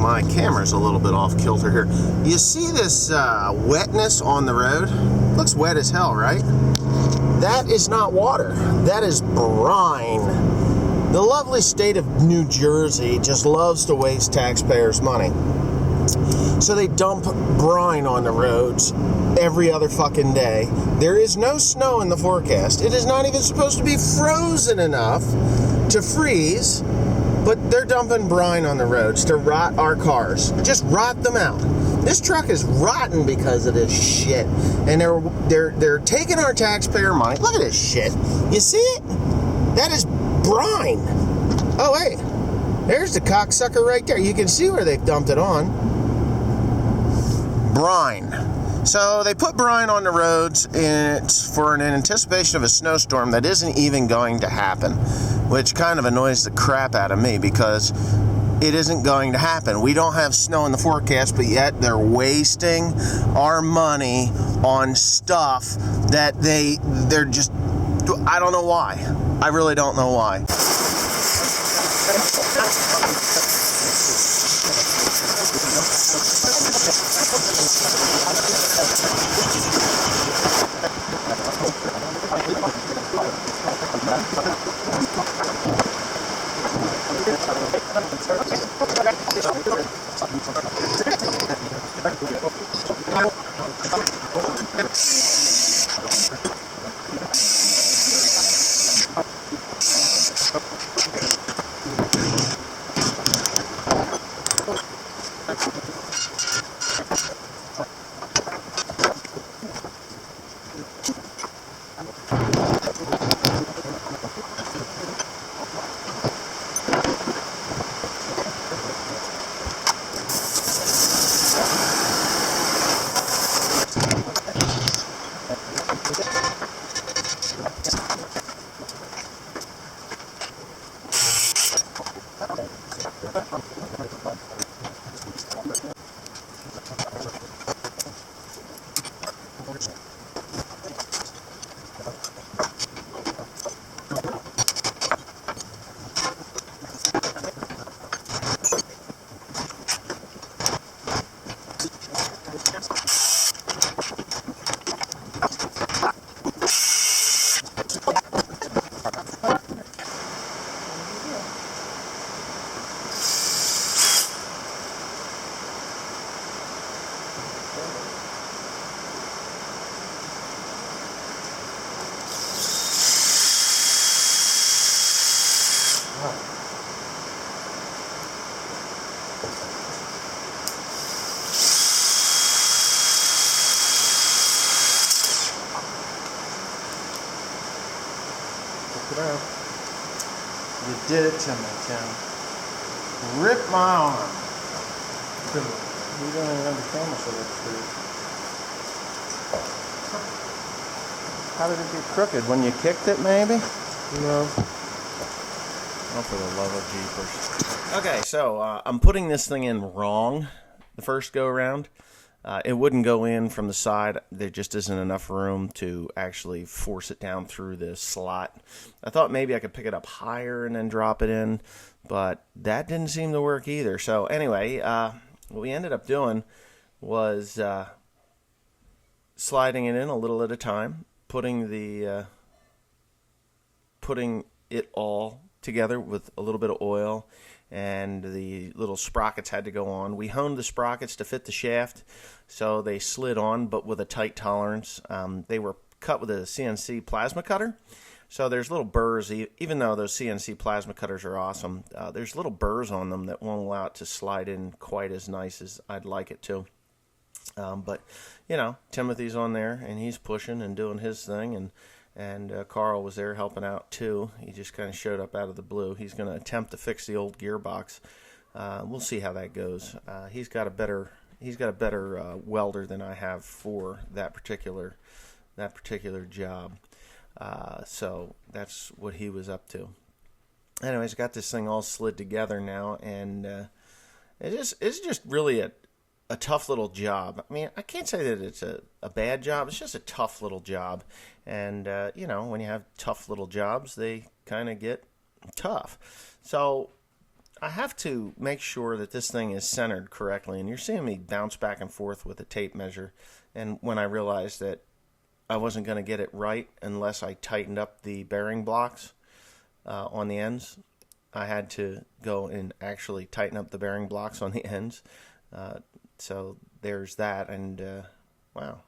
my camera's a little bit off kilter here. You see this wetness on the road? Looks wet as hell, right? That is not water. That is brine. The lovely state of New Jersey just loves to waste taxpayers' money. So they dump brine on the roads every other fucking day. There is no snow in the forecast. It is not even supposed to be frozen enough to freeze, but they're dumping brine on the roads to rot our cars. Just rot them out. This truck is rotten because of this shit. And they're taking our taxpayer money. Look at this shit. You see it? That is brine. Oh, wait. There's the cocksucker right there. You can see where they've dumped it on. Brine. So they put brine on the roads for an anticipation of a snowstorm that isn't even going to happen, which kind of annoys the crap out of me because it isn't going to happen. We don't have snow in the forecast, but yet they're wasting our money on stuff that they're just, I don't know why. I really don't know why. You did it to me, Tim. Rip my arm. You don't even understand what's so that's How did it get crooked? When you kicked it, maybe? No. Oh, for the love of jeepers. Okay, so I'm putting this thing in wrong the first go around. It wouldn't go in from the side. There just isn't enough room to actually force it down through the slot. I thought maybe I could pick it up higher and then drop it in, but that didn't seem to work either. So anyway, what we ended up doing was sliding it in a little at a time, putting it all together with a little bit of oil, and the little sprockets had to go on. We honed the sprockets to fit the shaft, so they slid on, but with a tight tolerance. They were cut with a CNC plasma cutter, so there's little burrs, even though those CNC plasma cutters are awesome, there's little burrs on them that won't allow it to slide in quite as nice as I'd like it to. But, you know, Timothy's on there, and he's pushing and doing his thing, and Carl was there helping out too. He just kind of showed up out of the blue. He's going to attempt to fix the old gearbox. We'll see how that goes. He's got a better welder than I have for that particular job. So that's what he was up to. Anyways, got this thing all slid together now, and it's just really a tough little job. I mean, I can't say that it's a bad job. It's just a tough little job. And, you know, when you have tough little jobs, they kind of get tough. So I have to make sure that this thing is centered correctly, and you're seeing me bounce back and forth with a tape measure. And when I realized that I wasn't going to get it right unless I tightened up the bearing blocks on the ends, I had to go and actually tighten up the bearing blocks on the ends. So there's that, and wow,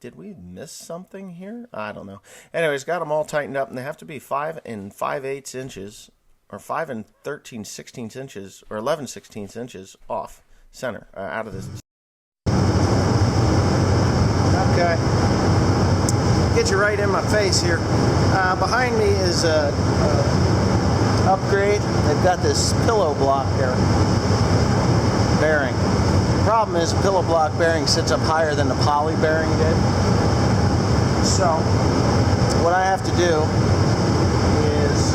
did we miss something here? I don't know. Anyways, got them all tightened up, and they have to be 5 5/8 inches, or 5 13/16 inches, or 11/16 inches off center, out of this. Okay, get you right in my face here. Behind me is a upgrade. They've got this pillow block there bearing. The problem is the pillow block bearing sits up higher than the poly bearing did. So what I have to do is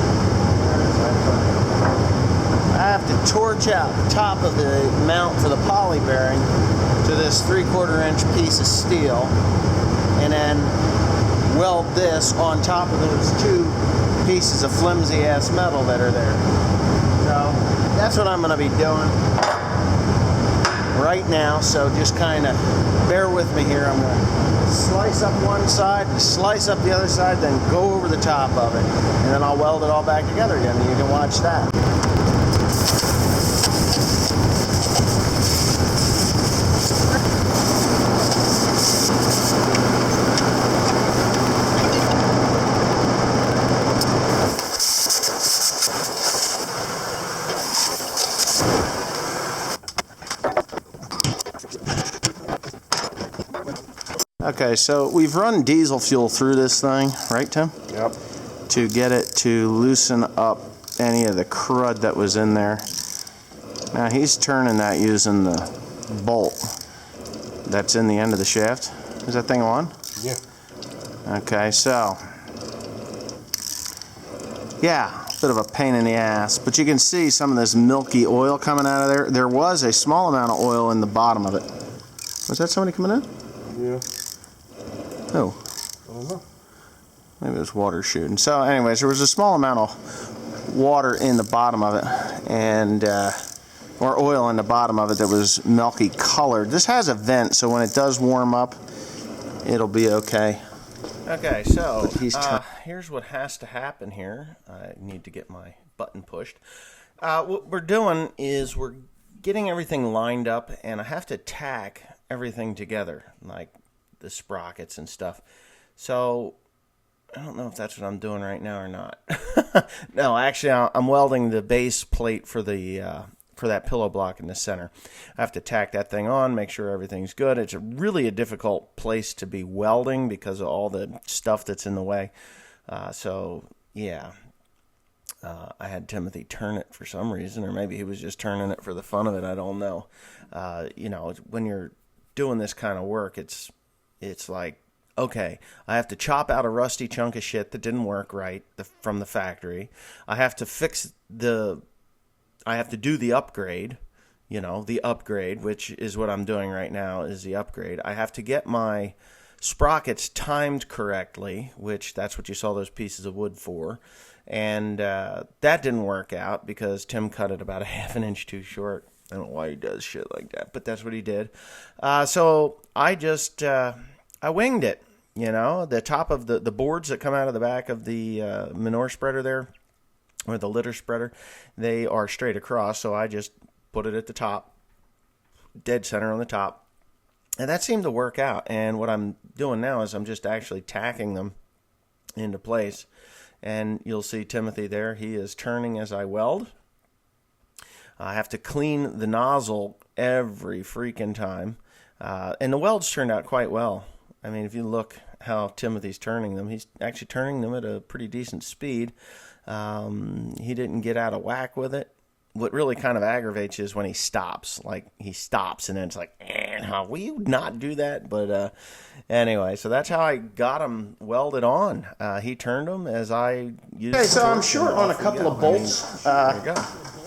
I have to torch out the top of the mount for the poly bearing to this 3/4 inch piece of steel, and then weld this on top of those 2 pieces of flimsy ass metal that are there. So that's what I'm going to be doing right now, so just kind of bear with me here. I'm going to slice up one side and slice up the other side, then go over the top of it, and then I'll weld it all back together again, and you can watch that. Okay, so we've run diesel fuel through this thing, right, Tim? Yep. To get it to loosen up any of the crud that was in there. Now he's turning that using the bolt that's in the end of the shaft. Is that thing on? Yeah. Okay, so yeah, bit of a pain in the ass, but you can see some of this milky oil coming out of there. There was a small amount of oil in the bottom of it. Was that somebody coming in? Yeah. Oh. I don't know. Maybe it was water shooting. So anyways, there was a small amount of water in the bottom of it, and or oil in the bottom of it that was milky colored. This has a vent, so when it does warm up, it'll be okay. Okay, so here's what has to happen here. I need to get my button pushed. What we're doing is we're getting everything lined up, and I have to tack everything together, like the sprockets and stuff. So I don't know if that's what I'm doing right now or not. No, actually, I'm welding the base plate for the for that pillow block in the center. I have to tack that thing on, make sure everything's good. It's really a difficult place to be welding because of all the stuff that's in the way. So yeah, I had Timothy turn it for some reason, or maybe he was just turning it for the fun of it. I don't know. You know, when you're doing this kind of work, it's like, okay, I have to chop out a rusty chunk of shit that didn't work right from the factory. I have to I have to do the upgrade, you know, which is what I'm doing right now, is the upgrade. I have to get my sprockets timed correctly, which that's what you saw those pieces of wood for. And that didn't work out because Tim cut it about 1/2 inch too short. I don't know why he does shit like that, but that's what he did. So I just, I winged it, you know. The top of the boards that come out of the back of the manure spreader there, or the litter spreader, they are straight across, so I just put it at the top, dead center on the top, and that seemed to work out. And what I'm doing now is I'm just actually tacking them into place, and you'll see Timothy there. He is turning as I weld. I have to clean the nozzle every freaking time, and the welds turned out quite well. I mean, if you look how Timothy's turning them, he's actually turning them at a pretty decent speed. He didn't get out of whack with it. What really kind of aggravates you is when he stops. Like, he stops, and then it's like, how will you not do that? But anyway, so that's how I got him welded on. He turned them as I used. Okay, so I'm short on a couple of bolts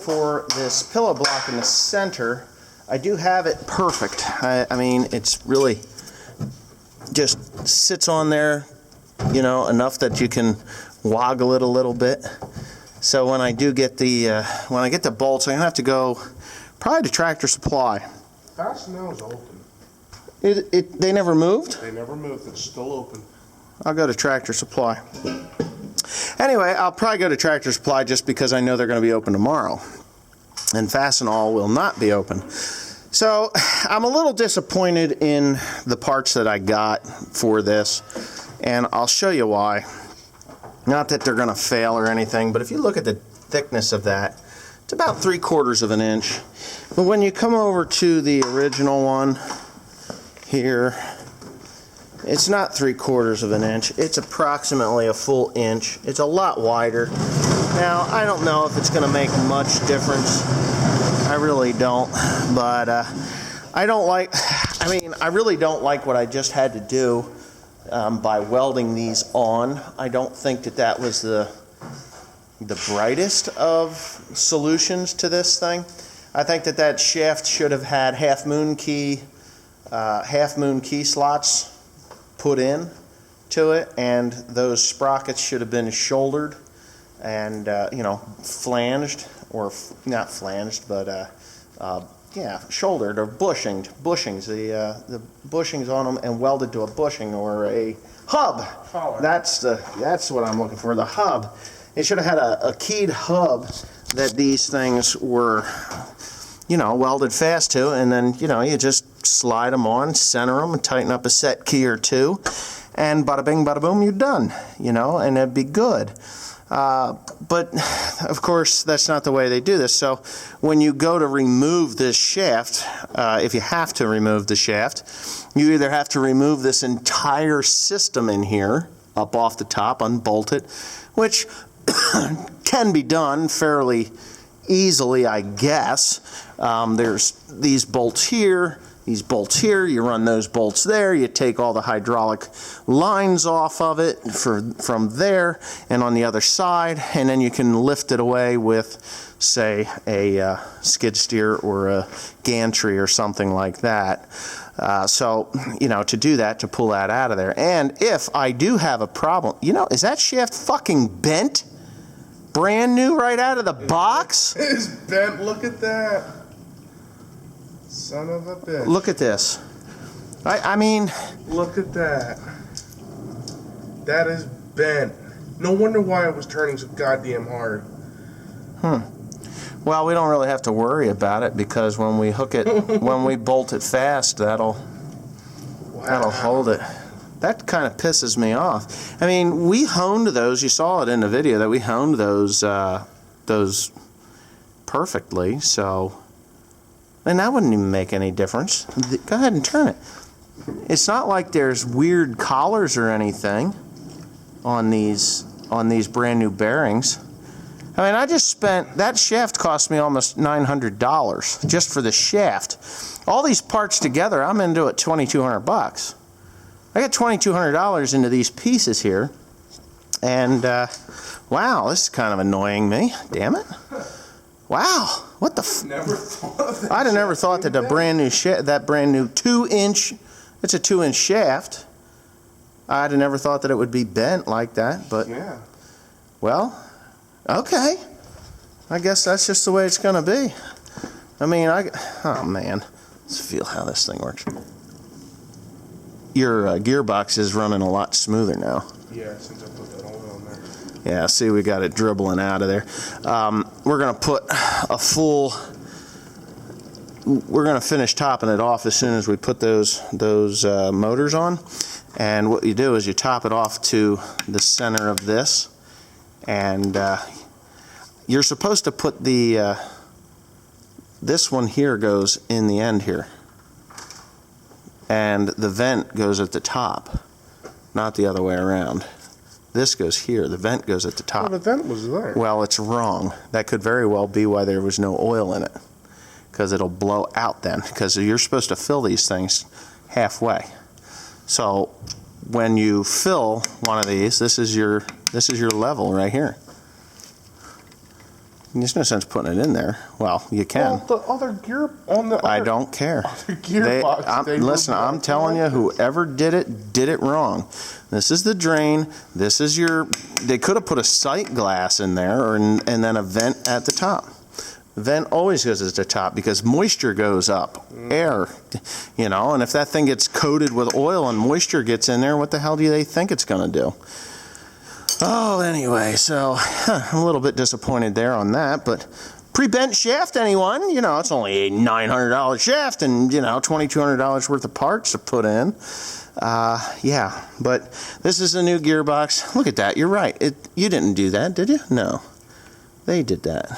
for this pillow block in the center. I do have it perfect. I mean, it's really just sits on there, you know, enough that you can woggle it a little bit. So when I do get the when I get the bolts, I'm gonna have to go probably to Tractor Supply. Fasten now is open. They never moved? They never moved. It's still open. I'll go to Tractor Supply. Anyway, I'll probably go to Tractor Supply just because I know they're going to be open tomorrow. And Fastenal will not be open. So I'm a little disappointed in the parts that I got for this. And I'll show you why. Not that they're going to fail or anything, but if you look at the thickness of that, it's about 3/4 of an inch. But when you come over to the original one here, it's not 3/4 of an inch. It's approximately a full inch. It's a lot wider. Now, I don't know if it's going to make much difference. I really don't. But I really don't like what I just had to do by welding these on. I don't think that was the brightest of solutions to this thing. I think that shaft should have had half moon key slots put in to it, and those sprockets should have been shouldered and flanged, or not flanged, but shouldered or bushings. The bushings on them and welded to a bushing or a hub. Collar. That's what I'm looking for. The hub. It should have had a keyed hub that these things were, welded fast to, and then you just slide them on, center them, and tighten up a set key or two, and bada bing, bada boom, you're done. And it'd be good. But of course, that's not the way they do this. So when you go to remove this shaft, if you have to remove the shaft, you either have to remove this entire system in here, up off the top, unbolt it, which can be done fairly easily, I guess. There's these bolts here, you run those bolts there, you take all the hydraulic lines off of it from there and on the other side, and then you can lift it away with, say, a skid steer or a gantry or something like that. So, to do that, to pull that out of there. And if I do have a problem, is that shaft fucking bent? Brand new right out of the box? It's bent. Look at that. Son of a bitch. Look at this. I mean... Look at that. That is bent. No wonder why it was turning so goddamn hard. Well, we don't really have to worry about it because when we hook it, when we bolt it fast, that'll hold it. That kind of pisses me off. I mean, we honed those. You saw it in the video that we honed those perfectly. So, and that wouldn't even make any difference. Go ahead and turn it. It's not like there's weird collars or anything on these brand new bearings. I mean, I just spent, that shaft cost me almost $900 just for the shaft. All these parts together, I'm into it $2,200. I got $2,200 into these pieces here, and wow, this is kind of annoying me. Damn it! Wow, what the? Never thought of that. I'd have never thought that that brand new 2-inch, it's a 2-inch shaft. I'd have never thought that it would be bent like that, but yeah. Well, okay. I guess that's just the way it's gonna be. I mean, oh man, let's feel how this thing works. Your gearbox is running a lot smoother now. Yeah, since I put that oil in there. Yeah, see, we got it dribbling out of there. We're going to put we're going to finish topping it off as soon as we put those motors on. And what you do is you top it off to the center of this. And you're supposed to put this one here goes in the end here. And the vent goes at the top, not the other way around. This goes here. The vent goes at the top. Oh, the vent was there. Well, it's wrong. That could very well be why there was no oil in it, because it'll blow out then, because you're supposed to fill these things halfway. So when you fill one of these, this is your level right here. There's no sense putting it in there. Well, you can. Well, the other gear on the other, I don't care. other gearbox. Listen, I'm telling you, whoever did it wrong. This is the drain. This is your. They could have put a sight glass in there, and then a vent at the top. The vent always goes at the top because moisture goes up, air, you know. And if that thing gets coated with oil and moisture gets in there, what the hell do they think it's going to do? Oh, anyway, so I'm a little bit disappointed there on that, but pre-bent shaft, anyone? You know, it's only a $900 shaft and, you know, $2,200 worth of parts to put in. Yeah, but this is a new gearbox. Look at that, you're right. You didn't do that, did you? No, they did that.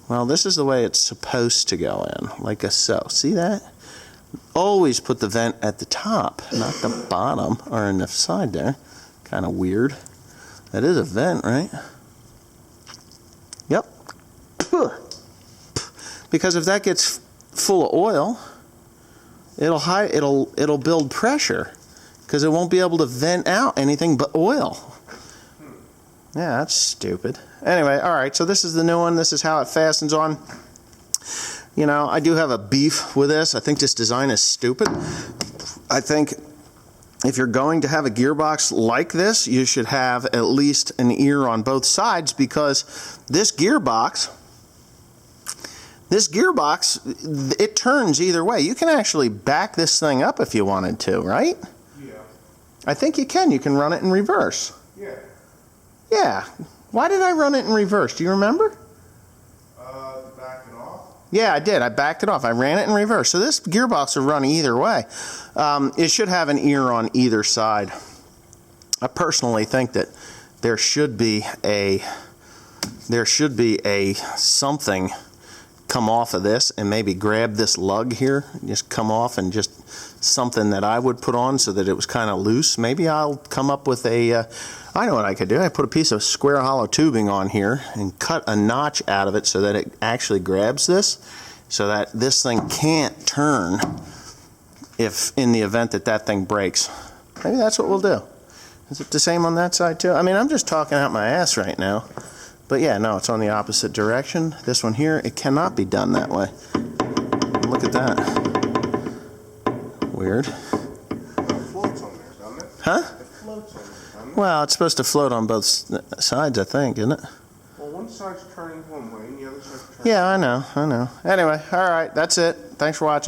Well, this is the way it's supposed to go in, like so. See that? Always put the vent at the top, not the bottom or in the side there. Kind of weird. That is a vent, right? Yep. Because if that gets full of oil, it'll build pressure because it won't be able to vent out anything but oil. Yeah, that's stupid. Anyway, all right, so this is the new one. This is how it fastens on. You know, I do have a beef with this. I think this design is stupid. I think if you're going to have a gearbox like this, you should have at least an ear on both sides because this gearbox, it turns either way. You can actually back this thing up if you wanted to, right? Yeah. I think you can. You can run it in reverse. Yeah. Yeah. Why did I run it in reverse? Do you remember? To back it off? Yeah, I did. I backed it off. I ran it in reverse. So this gearbox will run either way. It should have an ear on either side. I personally think that there should be a something come off of this and maybe grab this lug here, just come off, and just something that I would put on so that it was kind of loose. Maybe I'll come up with I know what I could do. I put a piece of square hollow tubing on here and cut a notch out of it so that it actually grabs this, so that this thing can't turn if in the event that thing breaks. Maybe that's what we'll do. Is it the same on that side too? I mean, I'm just talking out my ass right now. But yeah, no, it's on the opposite direction. This one here, it cannot be done that way. Look at that. Weird. It floats on there, doesn't it? Huh? It floats on there, doesn't it? Well, it's supposed to float on both sides, I think, isn't it? Well, one side's turning one way and the other side's turning. Yeah, I know. Anyway, all right, that's it. Thanks for watching.